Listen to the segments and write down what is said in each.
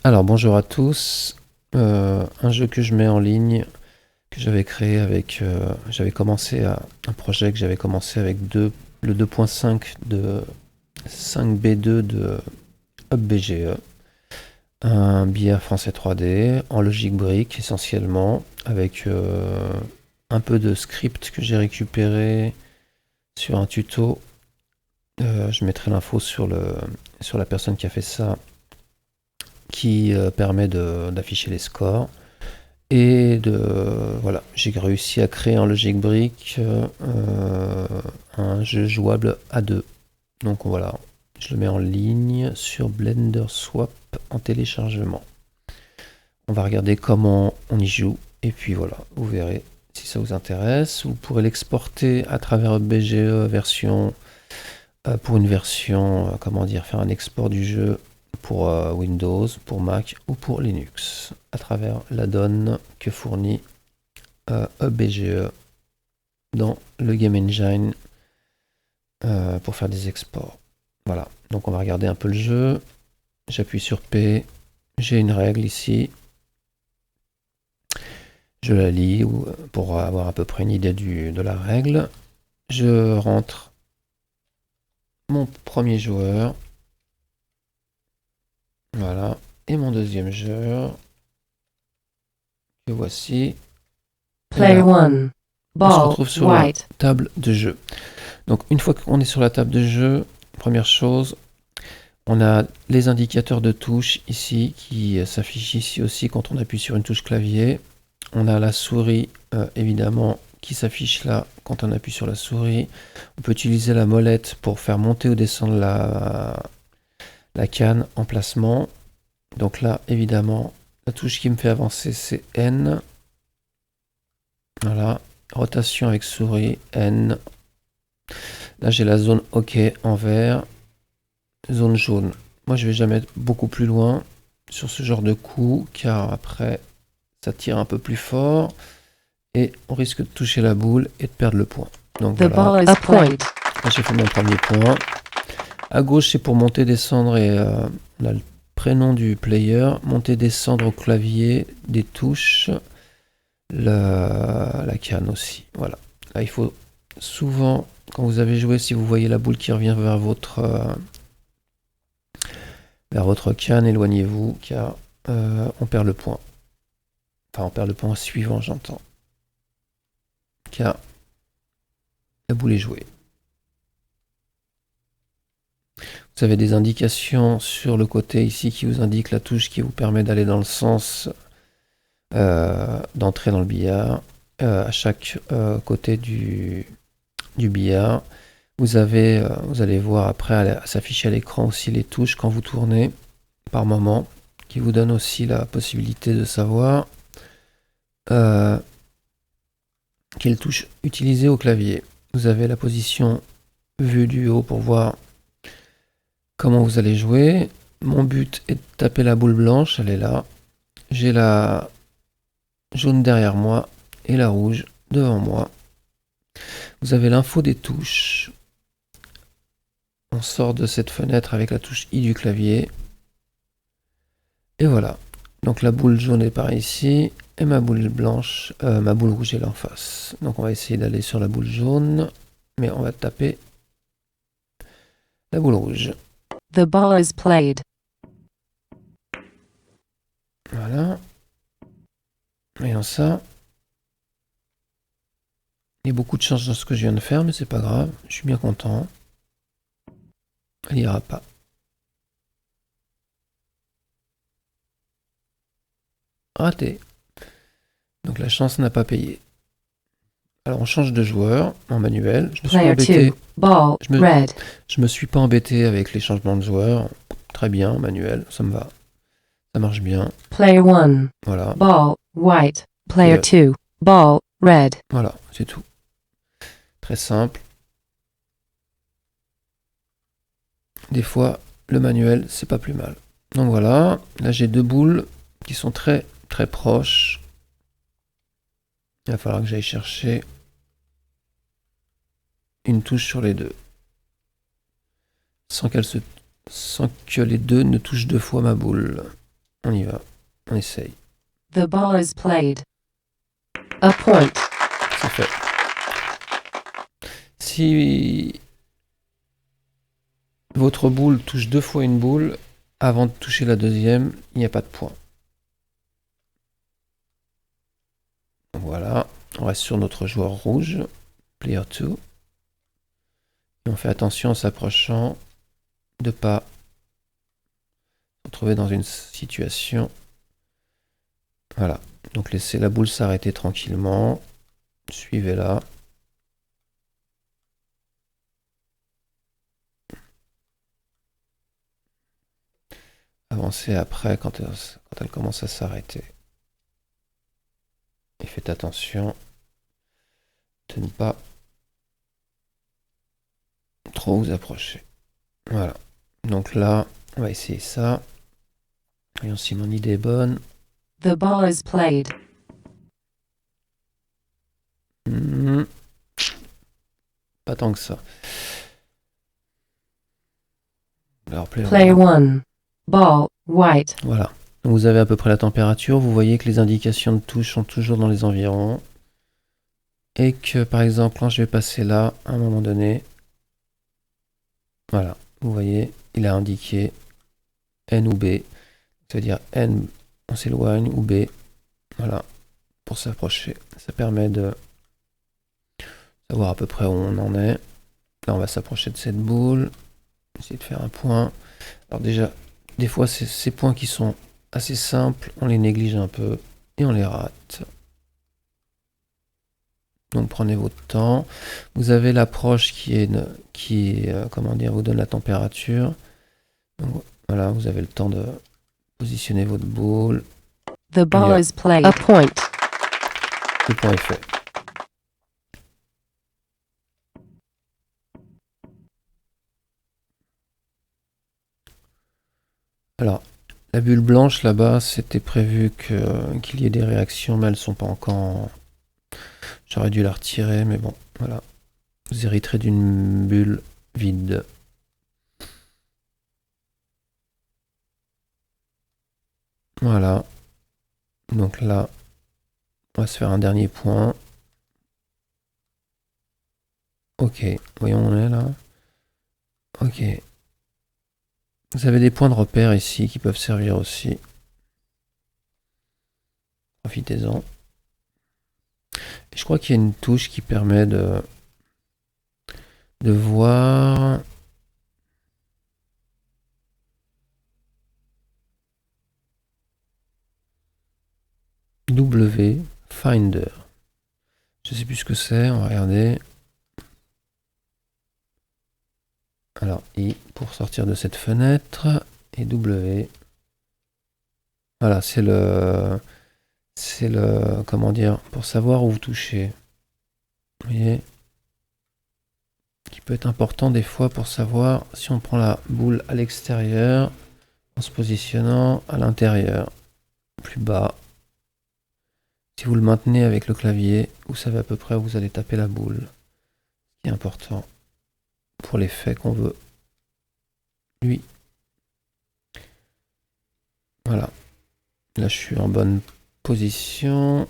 Alors bonjour à tous. Un jeu que je mets en ligne, que j'avais créé avec, j'avais commencé un projet que j'avais commencé avec le 2.5 de 5B2 de UpBGE, un billard français 3D en logique brique essentiellement, avec un peu de script que j'ai récupéré sur un tuto. Je mettrai l'info sur la personne qui a fait ça, qui permet d'afficher les scores. Et voilà, j'ai réussi à créer en Logic Brick un jeu jouable à deux. Donc voilà, je le mets en ligne sur Blender Swap en téléchargement. On va regarder comment on y joue. Et puis voilà, vous verrez si ça vous intéresse. Vous pourrez l'exporter à travers BGE version pour une version, faire un export du jeu pour Windows, pour Mac ou pour Linux, à travers l'add-on que fournit UpBGE dans le Game Engine pour faire des exports. Voilà, donc on va regarder un peu le jeu. J'appuie sur P, j'ai une règle ici. Je la lis pour avoir à peu près une idée de la règle. Je rentre mon premier joueur. Voilà. Et mon deuxième joueur. Que voici. Player Voilà. 1. On se Ball, retrouve sur white. la table de jeu. Donc une fois qu'on est sur la table de jeu, première chose, on a les indicateurs de touche ici qui s'affichent ici aussi quand on appuie sur une touche clavier. On a la souris évidemment qui s'affiche là quand on appuie sur la souris. On peut utiliser la molette pour faire monter ou descendre la canne en placement. Donc là évidemment la touche qui me fait avancer c'est N. Voilà, rotation avec souris N. Là j'ai la zone OK en vert, zone jaune. Moi je vais jamais beaucoup plus loin sur ce genre de coup car après ça tire un peu plus fort et on risque de toucher la boule et de perdre le point. Donc The voilà, ball is played. là j'ai fait mon premier point. À gauche c'est pour monter, descendre et on a le prénom du player, monter, descendre au clavier, des touches, la canne aussi. Voilà, là il faut souvent, quand vous avez joué, si vous voyez la boule qui revient vers votre canne, éloignez-vous car on perd le point. Enfin, on perd le point suivant, j'entends. Car la boule est jouée. Vous avez des indications sur le côté ici qui vous indiquent la touche qui vous permet d'aller dans le sens d'entrer dans le billard. À chaque côté du billard. Vous allez voir après s'afficher à l'écran aussi les touches quand vous tournez par moment, qui vous donne aussi la possibilité de savoir quelle touche utiliser au clavier. Vous avez la position vue du haut pour voir comment vous allez jouer. Mon but est de taper la boule blanche, elle est là. J'ai la jaune derrière moi et la rouge devant moi. Vous avez l'info des touches. On sort de cette fenêtre avec la touche I du clavier. Et voilà. Donc la boule jaune est par ici. Et ma boule blanche, ma boule rouge est là en face. Donc on va essayer d'aller sur la boule jaune. Mais on va taper la boule rouge. The ball is played. Voilà. Voyons ça. Il y a beaucoup de chance dans ce que je viens de faire, mais c'est pas grave. Je suis bien content. Elle ira pas. Raté. Donc la chance n'a pas payé. Alors on change de joueur en manuel. Je me suis Player embêté. 2. Ball, Je me, red. je me suis pas embêté avec les changements de joueur. Très bien, en manuel, ça me va. Ça marche bien. Player 1. Voilà. Ball, white. Player Et, 2. Ball, red. voilà, c'est tout. Très simple. Des fois, le manuel, c'est pas plus mal. Donc voilà, là j'ai deux boules qui sont très très proches. Il va falloir que j'aille chercher une touche sur les deux. Sans que les deux ne touchent deux fois ma boule. On y va. On essaye. The ball is played. A point. C'est fait. Si votre boule touche 2 fois une boule, avant de toucher la deuxième, il n'y a pas de point. Voilà. On reste sur notre joueur rouge. Player 2. Et on fait attention en s'approchant de pas se retrouver dans une situation. Voilà. Donc laissez la boule s'arrêter tranquillement. Suivez-la. Avancez après quand elle commence à s'arrêter. Et faites attention de ne pas trop vous approcher. Voilà. Donc là, on va essayer ça. Voyons si mon idée est bonne. The ball is played. Pas tant que ça. Alors, Player 1. Ball, white. Voilà. Donc vous avez à peu près la température. Vous voyez que les indications de touche sont toujours dans les environs. Et que par exemple, quand je vais passer là, à un moment donné, voilà, vous voyez, il a indiqué N ou B. C'est-à-dire N, on s'éloigne, ou B, voilà, pour s'approcher. Ça permet de savoir à peu près où on en est. Là, on va s'approcher de cette boule, essayer de faire un point. Alors déjà, des fois, ces points qui sont assez simples, on les néglige un peu et on les rate. Donc prenez votre temps. Vous avez l'approche qui comment dire, vous donne la température. Donc, voilà, vous avez le temps de positionner votre boule. The ball is played. A point. Le point est fait. Alors, la bulle blanche là-bas, c'était prévu qu'il y ait des réactions, mais elles sont pas encore. J'aurais dû la retirer, mais bon, voilà. Vous hériterez d'une bulle vide. Voilà. Donc là, on va se faire un dernier point. Ok, voyons où on est là. Ok. Vous avez des points de repère ici qui peuvent servir aussi. Profitez-en. Et je crois qu'il y a une touche qui permet de voir. W Finder. Je sais plus ce que c'est, on va regarder. Alors I pour sortir de cette fenêtre et W. Voilà, c'est le comment dire, pour savoir où vous touchez. Vous voyez, qui peut être important des fois pour savoir si on prend la boule à l'extérieur en se positionnant à l'intérieur, plus bas. Si vous le maintenez avec le clavier, vous savez à peu près où vous allez taper la boule. Ce qui est important pour l'effet qu'on veut. Lui. Voilà. Là, je suis en bonne position.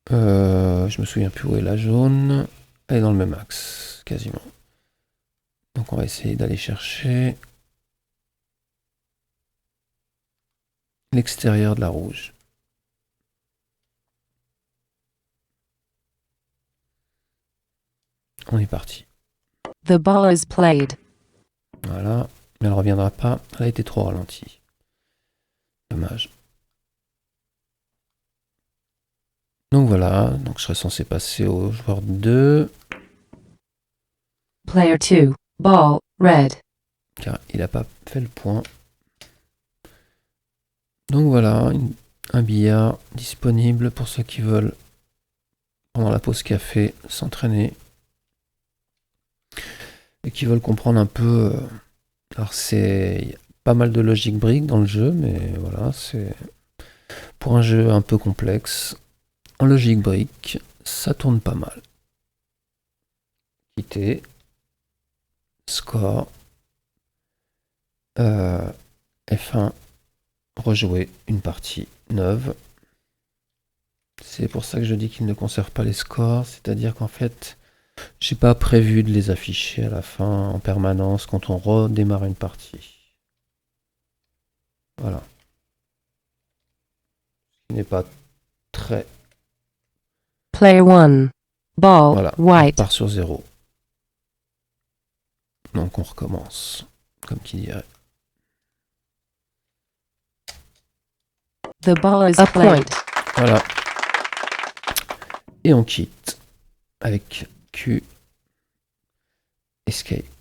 Je me souviens plus où est la jaune. Elle est dans le même axe, quasiment. Donc on va essayer d'aller chercher l'extérieur de la rouge. On est parti. The ball is played. Voilà. Mais elle ne reviendra pas. Elle a été trop ralentie. Dommage. Donc voilà. Donc je serais censé passer au joueur 2. Player 2. Ball, red. Car il n'a pas fait le point. Donc voilà. Un billard disponible pour ceux qui veulent, pendant la pause café, s'entraîner. Et qui veulent comprendre un peu. Alors il y a pas mal de logic brick dans le jeu, mais voilà, c'est pour un jeu un peu complexe. En logic brick, ça tourne pas mal. Quitter, score, F1, rejouer une partie neuve. C'est pour ça que je dis qu'il ne conserve pas les scores, c'est-à-dire qu'en fait, j'ai pas prévu de les afficher à la fin en permanence quand on redémarre une partie. Voilà. Ce qui n'est pas très... Player 1. Ball, Voilà, on white. part sur 0. Donc on recommence, comme qui dirait. The ball is a point. Voilà. Et on quitte avec Q, Escape.